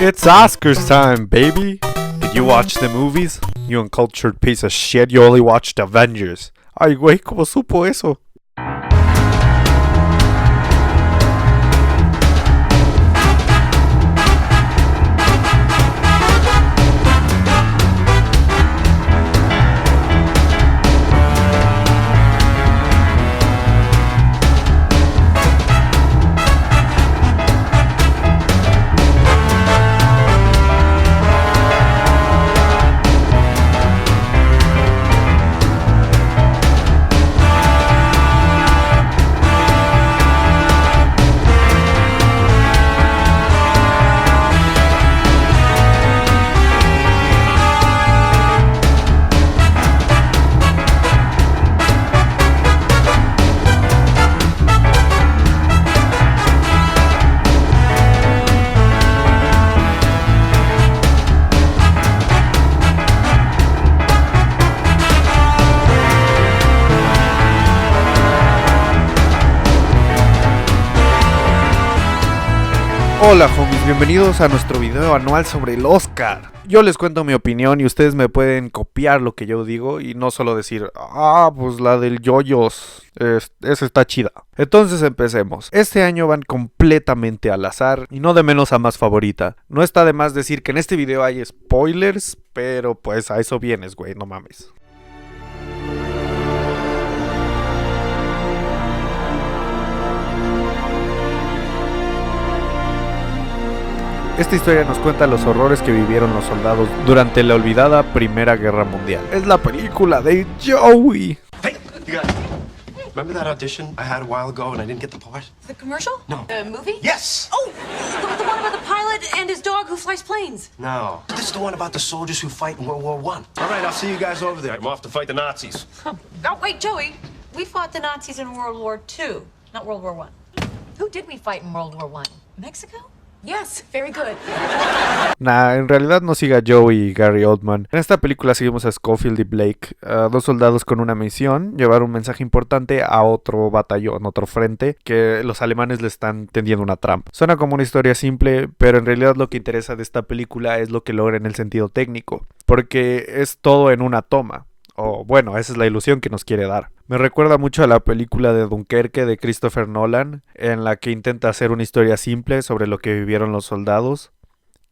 It's Oscars time, baby! Did you watch the movies? You uncultured piece of shit, you only watched Avengers. Ay, güey, ¿cómo supo eso? Hola homies, bienvenidos a nuestro video anual sobre el Oscar. Yo les cuento mi opinión y ustedes me pueden copiar lo que yo digo y no solo decir, pues la del yoyos, esa está chida. Entonces empecemos. Este año van completamente al azar y no de menos a más favorita. No está de más decir que en este video hay spoilers, pero pues a eso vienes, güey, no mames. Esta historia nos cuenta los horrores que vivieron los soldados durante la olvidada Primera Guerra Mundial. Es la película de Joey. Hey, you guys, remember that audition I had a while ago and I didn't get the part? The commercial? No. The movie? Yes! Oh, the one about the pilot and his dog who flies planes. No. This is the one about the soldiers who fight in World War I. All right, I'll see you guys over there. I'm off to fight the Nazis. Oh, wait, Joey. We fought the Nazis in World War II, not World War I. Who did we fight in World War I? Mexico? Yes, very good. Nah, en realidad no sigue a Joey y Gary Oldman. En esta película seguimos a Schofield y Blake, dos soldados con una misión, llevar un mensaje importante a otro batallón, otro frente, que los alemanes le están tendiendo una trampa. Suena como una historia simple, pero en realidad lo que interesa de esta película es lo que logra en el sentido técnico, porque es todo en una toma. O bueno, esa es la ilusión que nos quiere dar. Me recuerda mucho a la película de Dunkerque de Christopher Nolan, en la que intenta hacer una historia simple sobre lo que vivieron los soldados,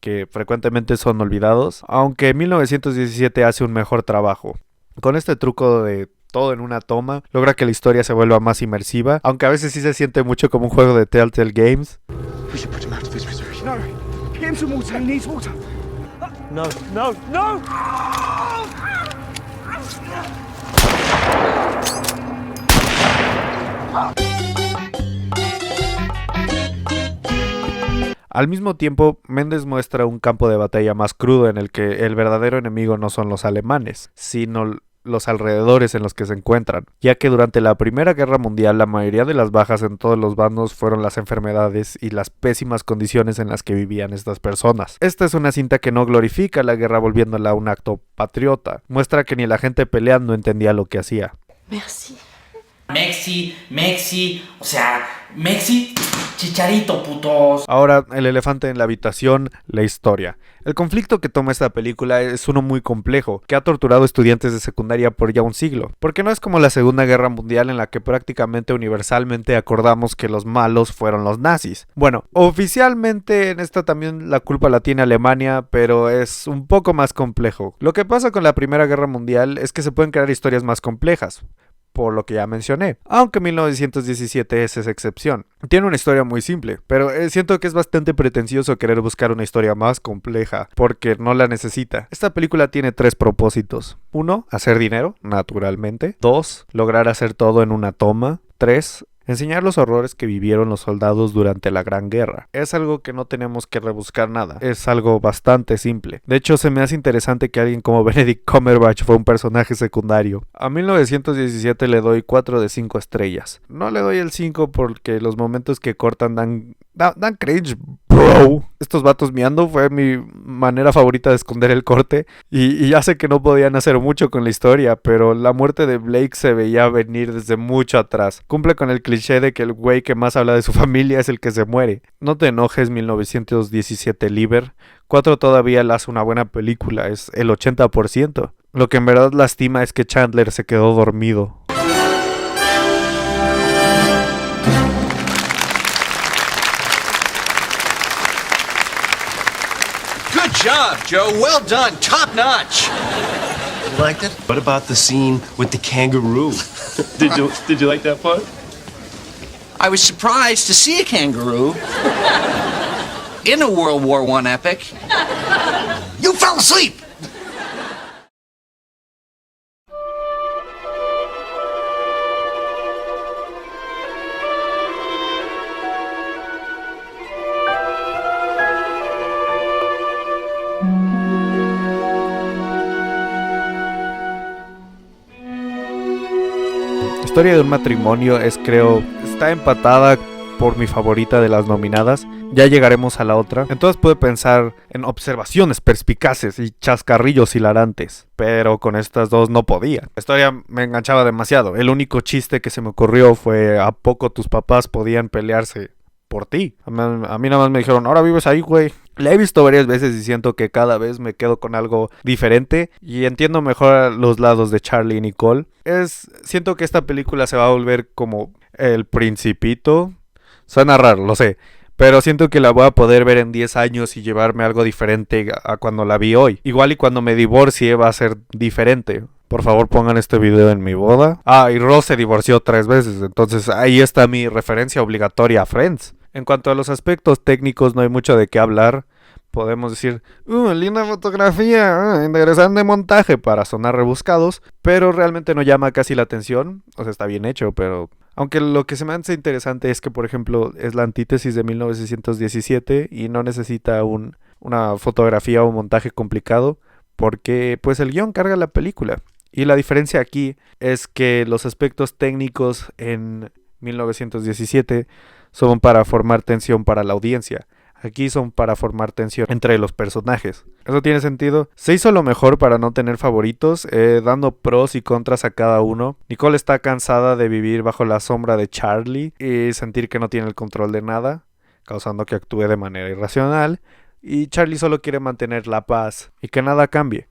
que frecuentemente son olvidados, aunque 1917 hace un mejor trabajo. Con este truco de todo en una toma, logra que la historia se vuelva más inmersiva, aunque a veces sí se siente mucho como un juego de Telltale Games. No. Al mismo tiempo, Mendes muestra un campo de batalla más crudo en el que el verdadero enemigo no son los alemanes, sino los alrededores en los que se encuentran, ya que durante la Primera Guerra Mundial la mayoría de las bajas en todos los bandos fueron las enfermedades y las pésimas condiciones en las que vivían estas personas. Esta es una cinta que no glorifica la guerra volviéndola un acto patriota, muestra que ni la gente peleando entendía lo que hacía. Mexi, o sea, Mexi, Chicharito, putos. Ahora, el elefante en la habitación, la historia. El conflicto que toma esta película es uno muy complejo, que ha torturado estudiantes de secundaria por ya un siglo, porque no es como la Segunda Guerra Mundial en la que prácticamente universalmente acordamos que los malos fueron los nazis. Bueno, oficialmente en esta también la culpa la tiene Alemania, pero es un poco más complejo. Lo que pasa con la Primera Guerra Mundial es que se pueden crear historias más complejas, por lo que ya mencioné, aunque 1917 es esa excepción. Tiene una historia muy simple, pero siento que es bastante pretencioso querer buscar una historia más compleja, porque no la necesita. Esta película tiene 3 propósitos. 1, hacer dinero, naturalmente. 2, lograr hacer todo en una toma. 3, enseñar los horrores que vivieron los soldados durante la Gran Guerra. Es algo que no tenemos que rebuscar nada, es algo bastante simple. De hecho, se me hace interesante que alguien como Benedict Cumberbatch fue un personaje secundario. A 1917 le doy 4 de 5 estrellas. No le doy el 5 porque los momentos que cortan dan cringe, bro. Joe. Estos vatos miando fue mi manera favorita de esconder el corte. Y ya sé que no podían hacer mucho con la historia, pero la muerte de Blake se veía venir desde mucho atrás. Cumple con el cliché de que el güey que más habla de su familia es el que se muere. No te enojes, 1917 Liber. 4 todavía le hace una buena película, es el 80%. Lo que en verdad lastima es que Chandler se quedó dormido. Good job, Joe. Well done. Top notch. You liked it? What about the scene with the kangaroo? Did you like that part? I was surprised to see a kangaroo in a World War I epic. You fell asleep. Historia de un matrimonio está empatada por mi favorita de las nominadas. Ya llegaremos a la otra. Entonces pude pensar en observaciones perspicaces y chascarrillos hilarantes, pero con estas dos no podía. La historia me enganchaba demasiado. El único chiste que se me ocurrió fue: ¿a poco tus papás podían pelearse por ti? A mí nada más me dijeron: ahora vives ahí, güey. La he visto varias veces y siento que cada vez me quedo con algo diferente y entiendo mejor los lados de Charlie y Nicole. Siento que esta película se va a volver como El Principito. Suena raro, lo sé, pero siento que la voy a poder ver en 10 años y llevarme algo diferente a cuando la vi hoy. Igual y cuando me divorcie va a ser diferente. Por favor, pongan este video en mi boda. Y Ross se divorció 3 veces, entonces ahí está mi referencia obligatoria a Friends. En cuanto a los aspectos técnicos, no hay mucho de qué hablar. Podemos decir: linda fotografía, interesante montaje, para sonar rebuscados, pero realmente no llama casi la atención. O sea, está bien hecho, pero... Aunque lo que se me hace interesante es que, por ejemplo, es la antítesis de 1917 y no necesita una fotografía o montaje complicado, porque pues el guión carga la película. Y la diferencia aquí es que los aspectos técnicos en 1917 son para formar tensión para la audiencia. Aquí son para formar tensión entre los personajes. ¿Eso tiene sentido? Se hizo lo mejor para no tener favoritos, dando pros y contras a cada uno. Nicole está cansada de vivir bajo la sombra de Charlie y sentir que no tiene el control de nada, causando que actúe de manera irracional. Y Charlie solo quiere mantener la paz y que nada cambie,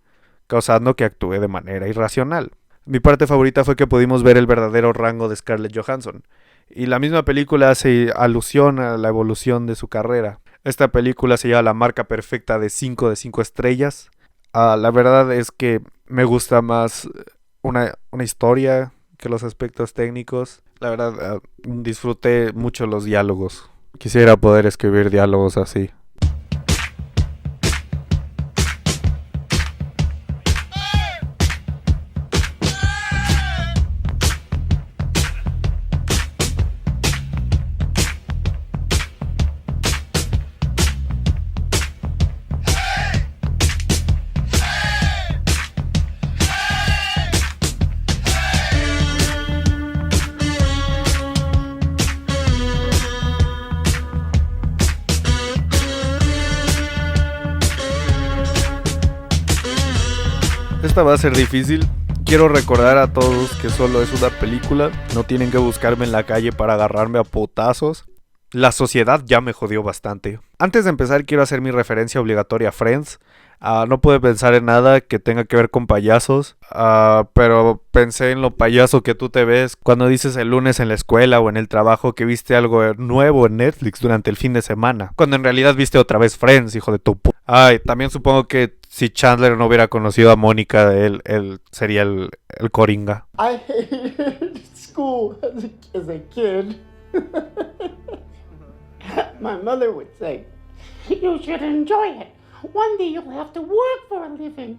causando que actúe de manera irracional. Mi parte favorita fue que pudimos ver el verdadero rango de Scarlett Johansson. Y la misma película hace alusión a la evolución de su carrera. Esta película se lleva la marca perfecta de 5 de 5 estrellas. La verdad es que me gusta más una historia que los aspectos técnicos. La verdad, disfruté mucho los diálogos. Quisiera poder escribir diálogos así. Esta va a ser difícil. Quiero recordar a todos que solo es una película. No tienen que buscarme en la calle para agarrarme a potazos. La sociedad ya me jodió bastante. Antes de empezar, quiero hacer mi referencia obligatoria a Friends. No pude pensar en nada que tenga que ver con payasos, pero pensé en lo payaso que tú te ves cuando dices el lunes en la escuela o en el trabajo que viste algo nuevo en Netflix durante el fin de semana, cuando en realidad viste otra vez Friends, hijo de tu también supongo que si Chandler no hubiera conocido a Mónica, él sería el coringa. I hated school as a kid. My mother would say, "You should enjoy it. One day you'll have to work for a living."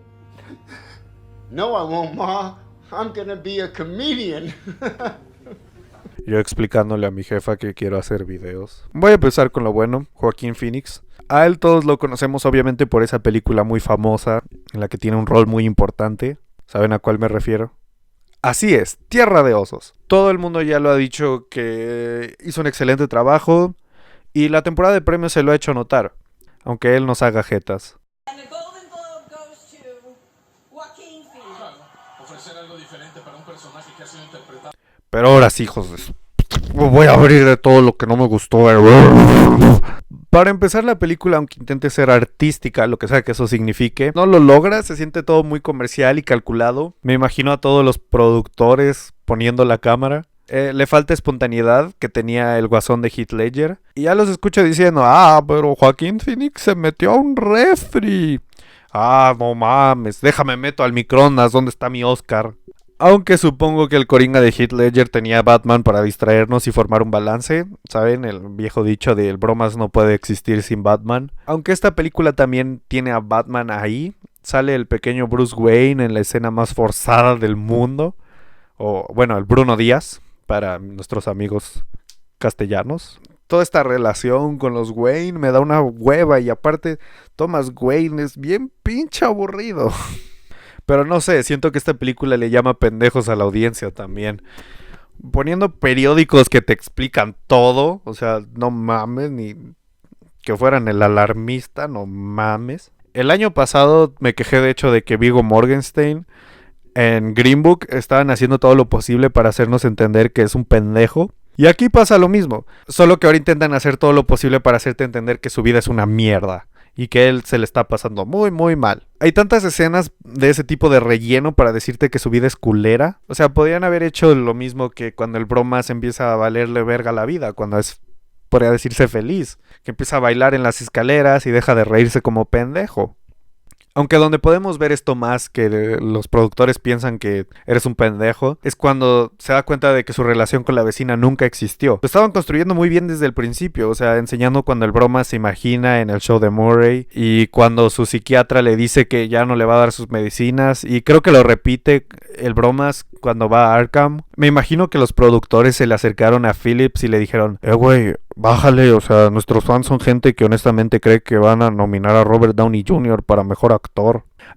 No, I won't, Ma. I'm gonna be a comedian. Yo explicándole a mi jefa que quiero hacer videos. Voy a empezar con lo bueno, Joaquín Phoenix. A él todos lo conocemos obviamente por esa película muy famosa, en la que tiene un rol muy importante. ¿Saben a cuál me refiero? Así es, Tierra de Osos. Todo el mundo ya lo ha dicho que hizo un excelente trabajo. Y la temporada de premios se lo ha hecho notar, aunque él nos haga jetas. And the Golden Globe goes to Joaquin Phoenix. Ofrecer algo diferente para un personaje que ha sido interpretado. Pero ahora sí, hijos de su... Voy a abrir de todo lo que no me gustó. Para empezar, la película, aunque intente ser artística, lo que sea que eso signifique, no lo logra, se siente todo muy comercial y calculado. Me imagino a todos los productores poniendo la cámara. Le falta espontaneidad que tenía el guasón de Heath Ledger. Y ya los escucho diciendo, pero Joaquín Phoenix se metió a un refri. No mames, déjame meto al microondas, ¿dónde está mi Oscar? Aunque supongo que el coringa de Heath Ledger tenía a Batman para distraernos y formar un balance. ¿Saben? El viejo dicho de el bromas no puede existir sin Batman. Aunque esta película también tiene a Batman ahí. Sale el pequeño Bruce Wayne en la escena más forzada del mundo. O bueno, el Bruno Díaz para nuestros amigos castellanos. Toda esta relación con los Wayne me da una hueva. Y aparte, Thomas Wayne es bien pinche aburrido. Pero no sé, siento que esta película le llama pendejos a la audiencia también. Poniendo periódicos que te explican todo. O sea, no mames, ni que fueran el Alarmista, no mames. El año pasado me quejé de hecho de que Viggo Mortensen en Green Book estaban haciendo todo lo posible para hacernos entender que es un pendejo. Y aquí pasa lo mismo. Solo que ahora intentan hacer todo lo posible para hacerte entender que su vida es una mierda. Y que él se le está pasando muy, muy mal. Hay tantas escenas de ese tipo de relleno para decirte que su vida es culera. O sea, podrían haber hecho lo mismo que cuando el bromas empieza a valerle verga la vida. Cuando es, podría decirse, feliz. Que empieza a bailar en las escaleras y deja de reírse como pendejo. Aunque donde podemos ver esto más que los productores piensan que eres un pendejo, es cuando se da cuenta de que su relación con la vecina nunca existió. Lo estaban construyendo muy bien desde el principio, o sea, enseñando cuando el broma se imagina en el show de Murray y cuando su psiquiatra le dice que ya no le va a dar sus medicinas y creo que lo repite el bromas cuando va a Arkham. Me imagino que los productores se le acercaron a Phillips y le dijeron, güey, bájale, o sea, nuestros fans son gente que honestamente cree que van a nominar a Robert Downey Jr. para mejor actor.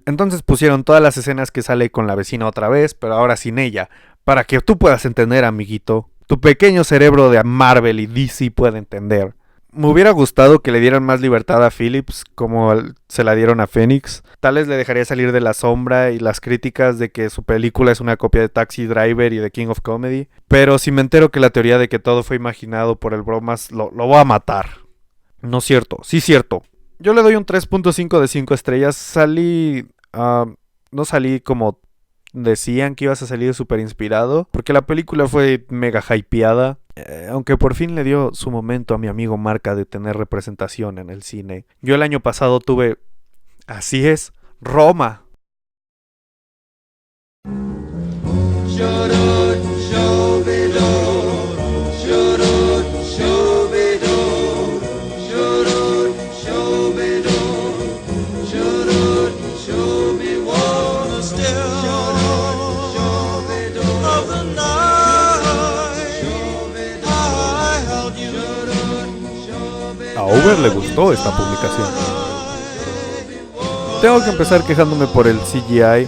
Entonces pusieron todas las escenas que sale con la vecina otra vez, pero ahora sin ella, para que tú puedas entender, amiguito. Tu pequeño cerebro de Marvel y DC puede entender. Me hubiera gustado que le dieran más libertad a Phillips, como se la dieron a Phoenix. Tal vez le dejaría salir de la sombra y las críticas de que su película es una copia de Taxi Driver y de King of Comedy. Pero si me entero que la teoría de que todo fue imaginado por el bromas, lo voy a matar. No es cierto, sí es cierto. Yo le doy un 3.5 de 5 estrellas. No salí como decían que ibas a salir súper inspirado, porque la película fue mega hypeada. Aunque por fin le dio su momento a mi amigo Marca de tener representación en el cine. Yo el año pasado tuve, así es, Roma. A Over le gustó esta publicación. Tengo que empezar quejándome por el CGI.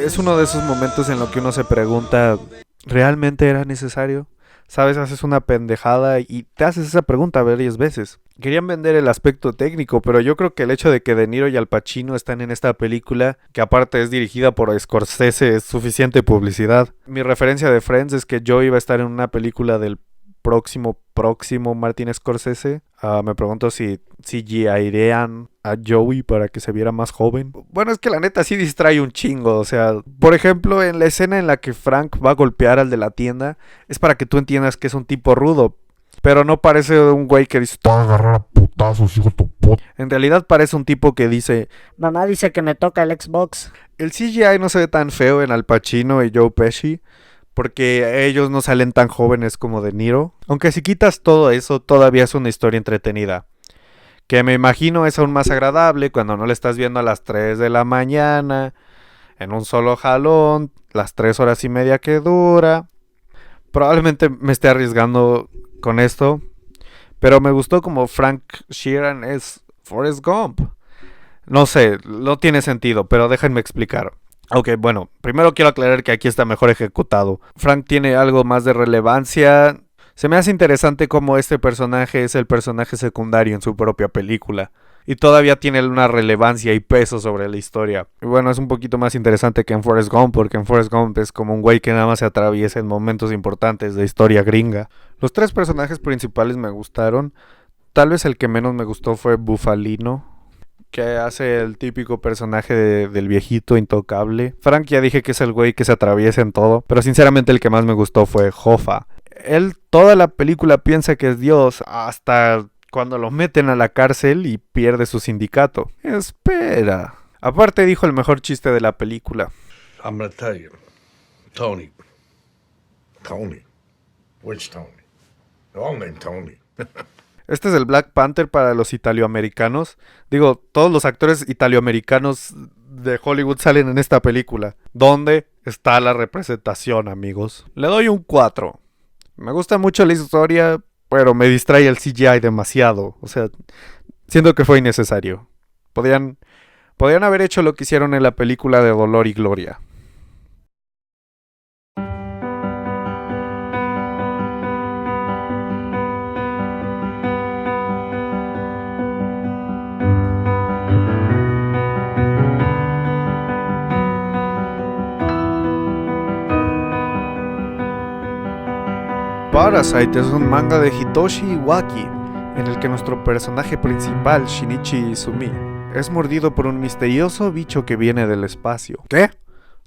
Es uno de esos momentos en los que uno se pregunta, ¿realmente era necesario? ¿Sabes? Haces una pendejada y te haces esa pregunta varias veces. Querían vender el aspecto técnico, pero yo creo que el hecho de que De Niro y Al Pacino están en esta película, que aparte es dirigida por Scorsese, es suficiente publicidad. Mi referencia de Friends es que Joey iba a estar en una película del próximo Martin Scorsese. Me pregunto si CGI-rean a Joey para que se viera más joven. Bueno, es que la neta sí distrae un chingo. O sea, por ejemplo, en la escena en la que Frank va a golpear al de la tienda, es para que tú entiendas que es un tipo rudo. Pero no parece un güey que dice, te voy a agarrar a putazos, hijo de tu puta. En realidad parece un tipo que dice, mamá dice que me toca el Xbox. El CGI no se ve tan feo en Al Pacino y Joe Pesci, porque ellos no salen tan jóvenes como De Niro. Aunque si quitas todo eso, todavía es una historia entretenida. Que me imagino es aún más agradable cuando no le estás viendo a las 3 de la mañana, en un solo jalón, las 3 horas y media que dura. Probablemente me esté arriesgando con esto, pero me gustó como Frank Sheeran es Forrest Gump. No sé, no tiene sentido, pero déjenme explicar. Ok, bueno, primero quiero aclarar que aquí está mejor ejecutado. Frank tiene algo más de relevancia. Se me hace interesante cómo este personaje es el personaje secundario en su propia película. Y todavía tiene una relevancia y peso sobre la historia. Y bueno, es un poquito más interesante que en Forrest Gump, porque en Forrest Gump es como un güey que nada más se atraviesa en momentos importantes de historia gringa. Los 3 personajes principales me gustaron. Tal vez el que menos me gustó fue Bufalino, que hace el típico personaje del viejito intocable. Frank ya dije que es el güey que se atraviesa en todo, pero sinceramente el que más me gustó fue Hoffa. Él toda la película piensa que es Dios hasta cuando lo meten a la cárcel y pierde su sindicato. Espera. Aparte dijo el mejor chiste de la película. I'm gonna tell you. Tony. Which Tony? They're all named Tony. Este es el Black Panther para los italoamericanos. Digo, todos los actores italoamericanos de Hollywood salen en esta película. ¿Dónde está la representación, amigos? Le doy un 4. Me gusta mucho la historia, pero me distrae el CGI demasiado. O sea, siento que fue innecesario. Podrían haber hecho lo que hicieron en la película de Dolor y Gloria. Parasite es un manga de Hitoshi Iwaki, en el que nuestro personaje principal, Shinichi Izumi, es mordido por un misterioso bicho que viene del espacio. ¿Qué?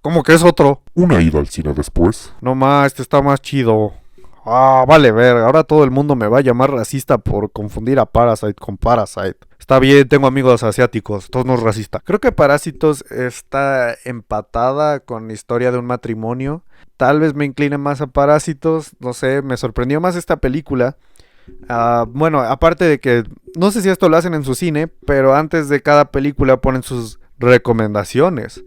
¿Cómo que es otro? Una ida al cine después. No más, este está más chido. Ah, vale, ver, ahora todo el mundo me va a llamar racista por confundir a Parasite con Parasite. Está bien, tengo amigos asiáticos, todo no es racista. Creo que Parásitos está empatada con la historia de un matrimonio. Tal vez me incline más a Parásitos, no sé, me sorprendió más esta película. Bueno, aparte de que, no sé si esto lo hacen en su cine, pero antes de cada película ponen sus recomendaciones.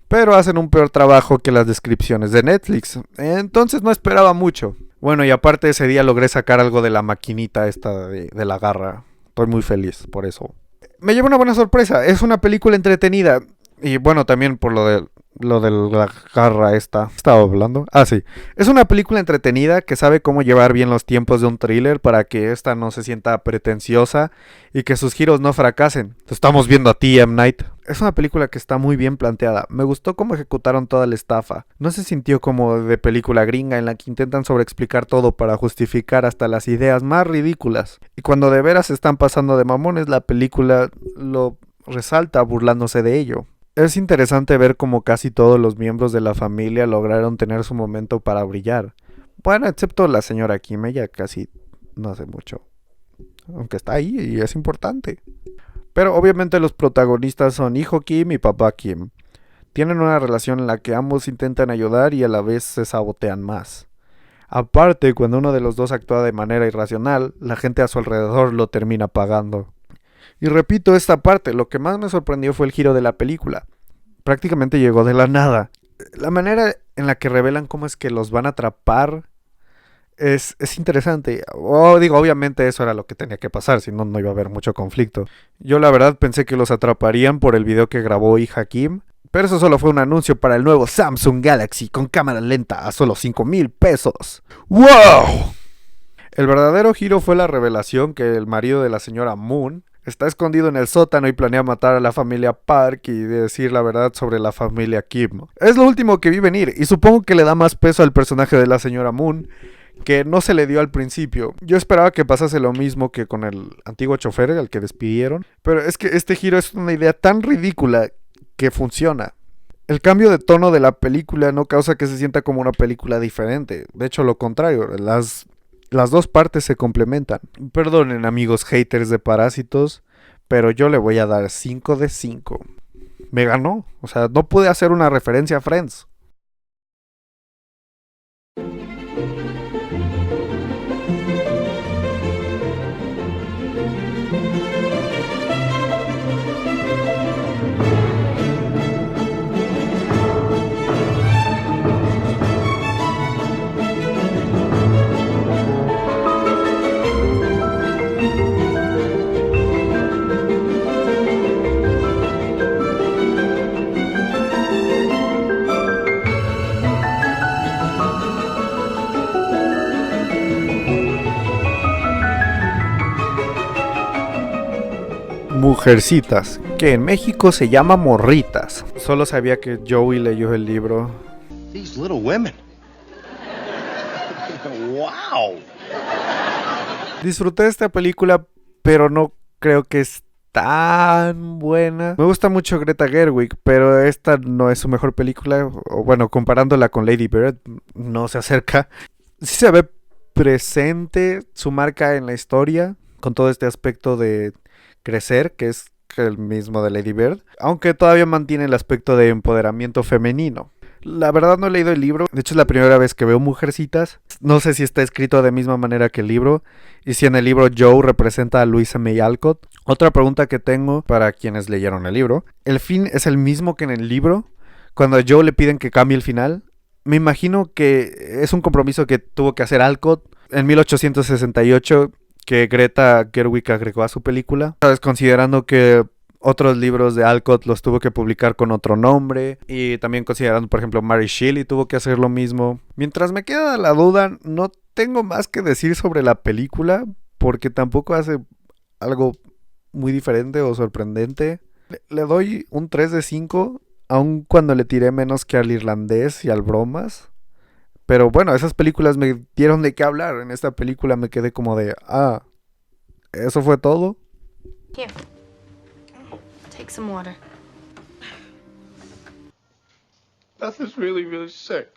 Pero hacen un peor trabajo que las descripciones de Netflix, entonces no esperaba mucho. Bueno, y aparte ese día logré sacar algo de la maquinita esta de la garra. Estoy muy feliz por eso. Me lleva una buena sorpresa, es una película entretenida. Y bueno, también por lo de la garra esta. ¿Estaba hablando? Ah, sí. Es una película entretenida que sabe cómo llevar bien los tiempos de un thriller para que esta no se sienta pretenciosa y que sus giros no fracasen. Te estamos viendo a ti, M. Night. Es una película que está muy bien planteada. Me gustó cómo ejecutaron toda la estafa. No se sintió como de película gringa en la que intentan sobreexplicar todo para justificar hasta las ideas más ridículas. Y cuando de veras se están pasando de mamones, la película lo resalta burlándose de ello. Es interesante ver cómo casi todos los miembros de la familia lograron tener su momento para brillar. Bueno, excepto la señora Kim, ella casi no hace mucho. Aunque está ahí y es importante. Pero obviamente los protagonistas son hijo Kim y papá Kim. Tienen una relación en la que ambos intentan ayudar y a la vez se sabotean más. Aparte, cuando uno de los dos actúa de manera irracional, la gente a su alrededor lo termina pagando. Y repito esta parte, lo que más me sorprendió fue el giro de la película. Prácticamente llegó de la nada. La manera en la que revelan cómo es que los van a atrapar es interesante. Digo, obviamente eso era lo que tenía que pasar, si no, no iba a haber mucho conflicto. Yo la verdad pensé que los atraparían por el video que grabó hija Kim, pero eso solo fue un anuncio para el nuevo Samsung Galaxy con cámara lenta a solo 5,000 pesos. ¡Wow! El verdadero giro fue la revelación que el marido de la señora Moon está escondido en el sótano y planea matar a la familia Park y decir la verdad sobre la familia Kim. Es lo último que vi venir y supongo que le da más peso al personaje de la señora Moon, que no se le dio al principio. Yo esperaba que pasase lo mismo que con el antiguo chofer al que despidieron, pero es que este giro es una idea tan ridícula que funciona. El cambio de tono de la película no causa que se sienta como una película diferente. De hecho, lo contrario, las dos partes se complementan. Perdonen, amigos haters de Parásitos, pero yo le voy a dar 5 de 5. Me ganó, o sea, no pude hacer una referencia a Friends. Mujercitas, que en México se llama Morritas. Solo sabía que Joey leyó el libro. These little women. Wow. Disfruté de esta película, pero no creo que es tan buena. Me gusta mucho Greta Gerwig, pero esta no es su mejor película. O bueno, comparándola con Lady Bird, no se acerca. Sí se ve presente su marca en la historia, con todo este aspecto de crecer, que es el mismo de Lady Bird, aunque todavía mantiene el aspecto de empoderamiento femenino. La verdad no he leído el libro, de hecho es la primera vez que veo Mujercitas. No sé si está escrito de misma manera que el libro, y si en el libro Joe representa a Louisa May Alcott. Otra pregunta que tengo para quienes leyeron el libro: ¿el fin es el mismo que en el libro? Cuando a Joe le piden que cambie el final, me imagino que es un compromiso que tuvo que hacer Alcott en 1868, que Greta Gerwig agregó a su película. ¿Sabes? Considerando que otros libros de Alcott los tuvo que publicar con otro nombre, y también considerando, por ejemplo, Mary Shelley tuvo que hacer lo mismo. Mientras me queda la duda, no tengo más que decir sobre la película, porque tampoco hace algo muy diferente o sorprendente. Le doy un 3 de 5, aun cuando le tiré menos que al Irlandés y al Bromas. Pero bueno, esas películas me dieron de qué hablar. En esta película me quedé como de, ¿eso fue todo? Here. Take some water. Beth is really, really sick.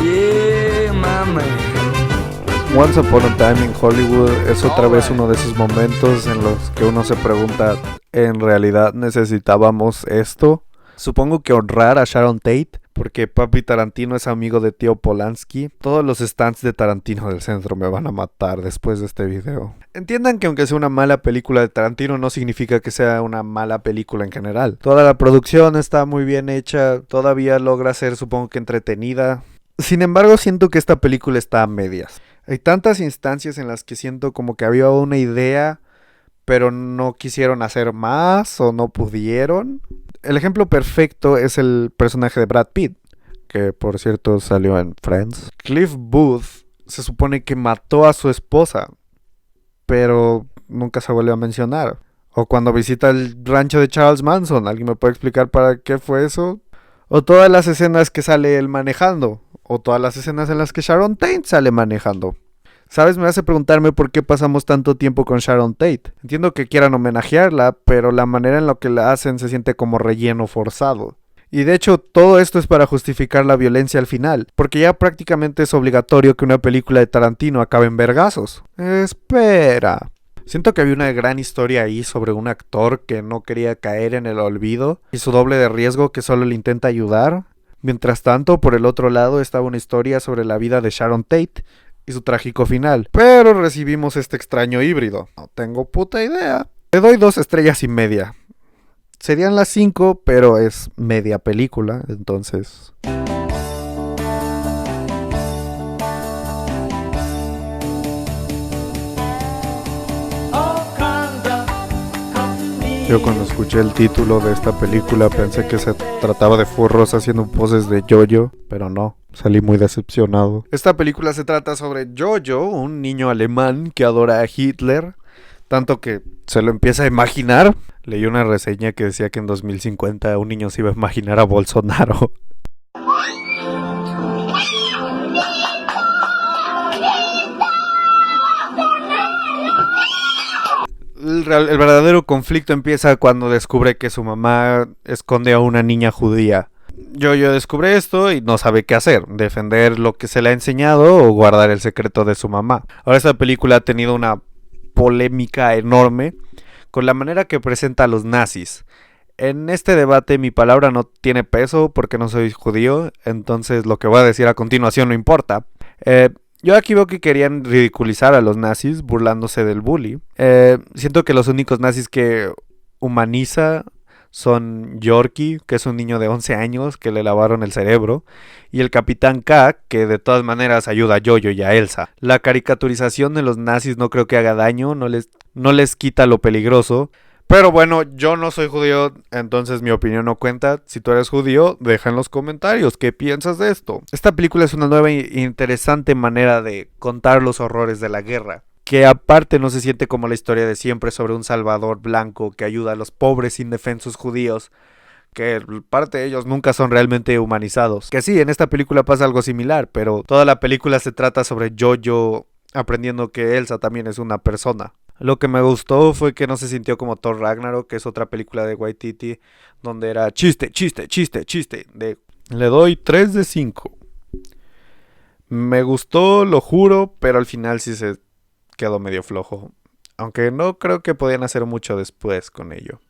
Yeah, mama. Once Upon a Time in Hollywood es otra vez uno de esos momentos en los que uno se pregunta, ¿en realidad necesitábamos esto? Supongo que honrar a Sharon Tate, porque papi Tarantino es amigo de tío Polanski. Todos los stands de Tarantino del centro me van a matar después de este video. Entiendan que aunque sea una mala película de Tarantino, no significa que sea una mala película en general. Toda la producción está muy bien hecha, todavía logra ser, supongo que, entretenida. Sin embargo, siento que esta película está a medias. Hay tantas instancias en las que siento como que había una idea, pero no quisieron hacer más o no pudieron. El ejemplo perfecto es el personaje de Brad Pitt, que por cierto salió en Friends. Cliff Booth se supone que mató a su esposa, pero nunca se vuelve a mencionar. O cuando visita el rancho de Charles Manson, ¿alguien me puede explicar para qué fue eso? O todas las escenas que sale él manejando, o todas las escenas en las que Sharon Tate sale manejando. ¿Sabes? Me hace preguntarme por qué pasamos tanto tiempo con Sharon Tate. Entiendo que quieran homenajearla, pero la manera en la que la hacen se siente como relleno forzado. Y de hecho, todo esto es para justificar la violencia al final, porque ya prácticamente es obligatorio que una película de Tarantino acabe en vergazos. Espera. Siento que había una gran historia ahí sobre un actor que no quería caer en el olvido y su doble de riesgo que solo le intenta ayudar. Mientras tanto, por el otro lado estaba una historia sobre la vida de Sharon Tate y su trágico final. Pero recibimos este extraño híbrido. No tengo puta idea. Le doy 2 estrellas y media. Serían las 5, pero es media película, entonces... Yo cuando escuché el título de esta película pensé que se trataba de furros haciendo poses de Jojo, pero no, salí muy decepcionado. Esta película se trata sobre Jojo, un niño alemán que adora a Hitler, tanto que se lo empieza a imaginar. Leí una reseña que decía que en 2050 un niño se iba a imaginar a Bolsonaro. El verdadero conflicto empieza cuando descubre que su mamá esconde a una niña judía. Jojo descubre esto y no sabe qué hacer, defender lo que se le ha enseñado o guardar el secreto de su mamá. Ahora esta película ha tenido una polémica enorme con la manera que presenta a los nazis. En este debate mi palabra no tiene peso porque no soy judío, entonces lo que voy a decir a continuación no importa. Yo aquí veo que querían ridiculizar a los nazis burlándose del bully. Siento que los únicos nazis que humaniza son Yorkie, que es un niño de 11 años que le lavaron el cerebro, y el Capitán K, que de todas maneras ayuda a Jojo y a Elsa. La caricaturización de los nazis no creo que haga daño, no les quita lo peligroso, Pero bueno, yo no soy judío, entonces mi opinión no cuenta. Si tú eres judío, deja en los comentarios qué piensas de esto. Esta película es una nueva e interesante manera de contar los horrores de la guerra, que aparte no se siente como la historia de siempre sobre un salvador blanco que ayuda a los pobres indefensos judíos, que parte de ellos nunca son realmente humanizados. Que sí, en esta película pasa algo similar, pero toda la película se trata sobre Jojo aprendiendo que Elsa también es una persona. Lo que me gustó fue que no se sintió como Thor Ragnarok, que es otra película de Waititi, donde era chiste, chiste, chiste, chiste. Le doy 3 de 5. Me gustó, lo juro, pero al final sí se quedó medio flojo. Aunque no creo que podían hacer mucho después con ello.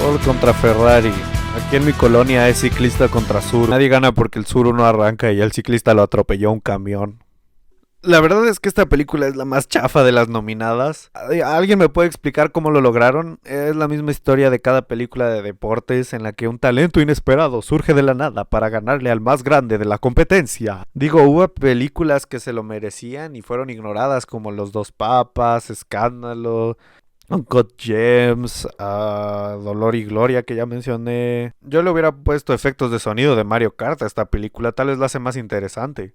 Ford contra Ferrari. Aquí en mi colonia es ciclista contra Zuru. Nadie gana porque el Zuru no arranca y el ciclista lo atropelló un camión. La verdad es que esta película es la más chafa de las nominadas. ¿Alguien me puede explicar cómo lo lograron? Es la misma historia de cada película de deportes en la que un talento inesperado surge de la nada para ganarle al más grande de la competencia. Digo, hubo películas que se lo merecían y fueron ignoradas como Los Dos Papas, Escándalo, Uncut Gems, Dolor y Gloria que ya mencioné. Yo le hubiera puesto efectos de sonido de Mario Kart a esta película, tal vez la hace más interesante.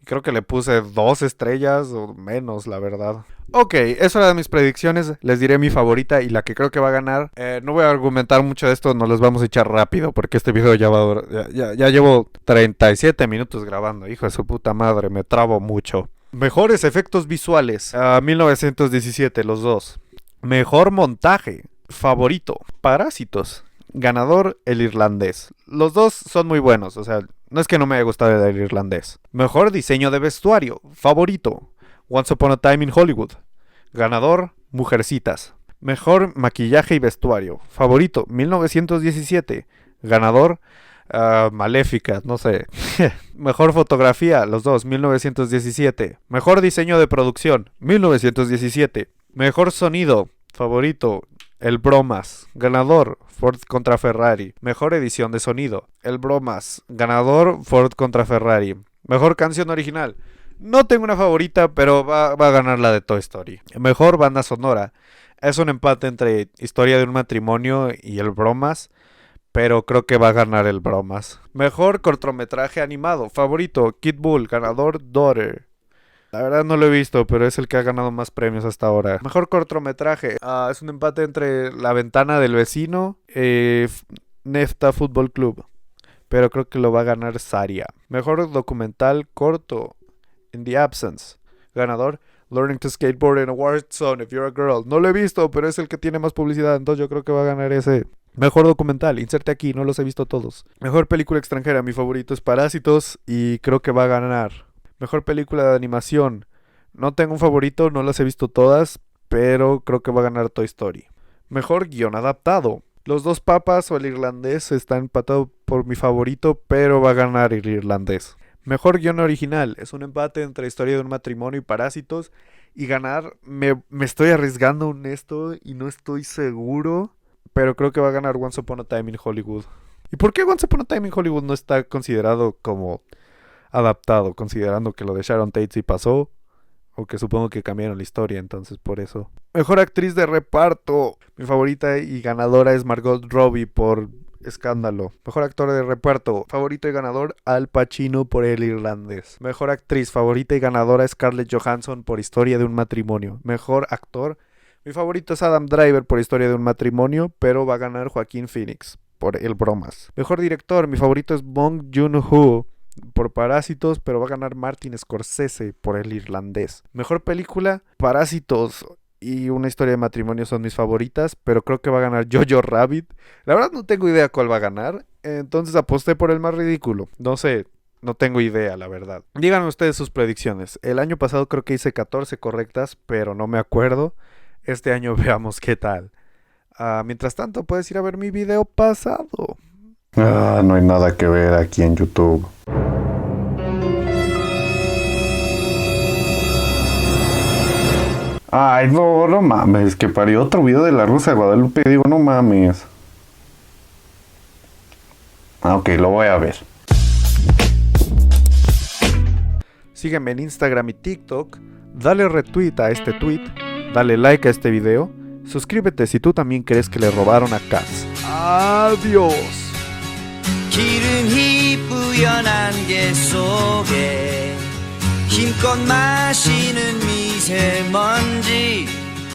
Creo que le puse 2 estrellas o menos, la verdad. Ok, eso era de mis predicciones. Les diré mi favorita y la que creo que va a ganar. No voy a argumentar mucho de esto, nos los vamos a echar rápido porque este video ya va a durar. Ya llevo 37 minutos grabando. Hijo de su puta madre, me trabo mucho. Mejores efectos visuales. 1917, los dos. Mejor montaje. Favorito. Parásitos. Ganador, El Irlandés. Los dos son muy buenos, o sea, no es que no me haya gustado El Irlandés. Mejor diseño de vestuario. Favorito, Once Upon a Time in Hollywood. Ganador, Mujercitas. Mejor maquillaje y vestuario. Favorito, 1917. Ganador, Maléfica, no sé. Mejor fotografía, los dos, 1917. Mejor diseño de producción, 1917. Mejor sonido, favorito, El Bromas. Ganador, Ford contra Ferrari. Mejor edición de sonido, El Bromas. Ganador, Ford contra Ferrari. Mejor canción original. No tengo una favorita, pero va a ganar la de Toy Story. Mejor banda sonora. Es un empate entre Historia de un matrimonio y El Bromas, pero creo que va a ganar El Bromas. Mejor cortometraje animado. Favorito, Kid Bull. Ganador, Daughter. La verdad no lo he visto, pero es el que ha ganado más premios hasta ahora. Mejor cortometraje. Es un empate entre La Ventana del Vecino y Nefta Fútbol Club, pero creo que lo va a ganar Saria. Mejor documental corto, In the Absence. Ganador, Learning to Skateboard in a War Zone If You're a Girl. No lo he visto, pero es el que tiene más publicidad, entonces yo creo que va a ganar ese. Mejor documental, inserte aquí, no los he visto todos. Mejor película extranjera, mi favorito es Parásitos y creo que va a ganar. Mejor película de animación. No tengo un favorito, no las he visto todas, pero creo que va a ganar Toy Story. Mejor guión adaptado. Los Dos Papas o El Irlandés está empatado por mi favorito, pero va a ganar El Irlandés. Mejor guión original. Es un empate entre Historia de un matrimonio y Parásitos. Y ganar, me estoy arriesgando en esto y no estoy seguro, pero creo que va a ganar Once Upon a Time in Hollywood. ¿Y por qué Once Upon a Time in Hollywood no está considerado como adaptado, considerando que lo de Sharon Tate sí pasó, o que supongo que cambiaron la historia, entonces por eso? Mejor actriz de reparto. Mi favorita y ganadora es Margot Robbie por Escándalo. Mejor actor de reparto. Favorito y ganador, Al Pacino por El Irlandés. Mejor actriz favorita y ganadora, Scarlett Johansson por Historia de un matrimonio. Mejor actor, Mi favorito es Adam Driver por Historia de un matrimonio, pero va a ganar Joaquín Phoenix por El Bromas. Mejor director, mi favorito es Bong Joon-ho por Parásitos, pero va a ganar Martin Scorsese por El Irlandés. Mejor película, Parásitos y Una historia de matrimonio son mis favoritas, pero creo que va a ganar Jojo Rabbit. La verdad no tengo idea cuál va a ganar, entonces aposté por el más ridículo. No sé, no tengo idea, la verdad. Díganme ustedes sus predicciones. El año pasado creo que hice 14 correctas, pero no me acuerdo. Este año veamos qué tal. Mientras tanto, puedes ir a ver mi video pasado. No hay nada que ver aquí en YouTube. Ay, no mames, que parió otro video de la Rosa de Guadalupe. Digo, no mames. Ok, lo voy a ver. Sígueme en Instagram y TikTok. Dale retweet a este tweet. Dale like a este video. Suscríbete si tú también crees que le robaron a Kaz. Adiós. 기름이 뿌연한 게 속에 힘껏 마시는 미세먼지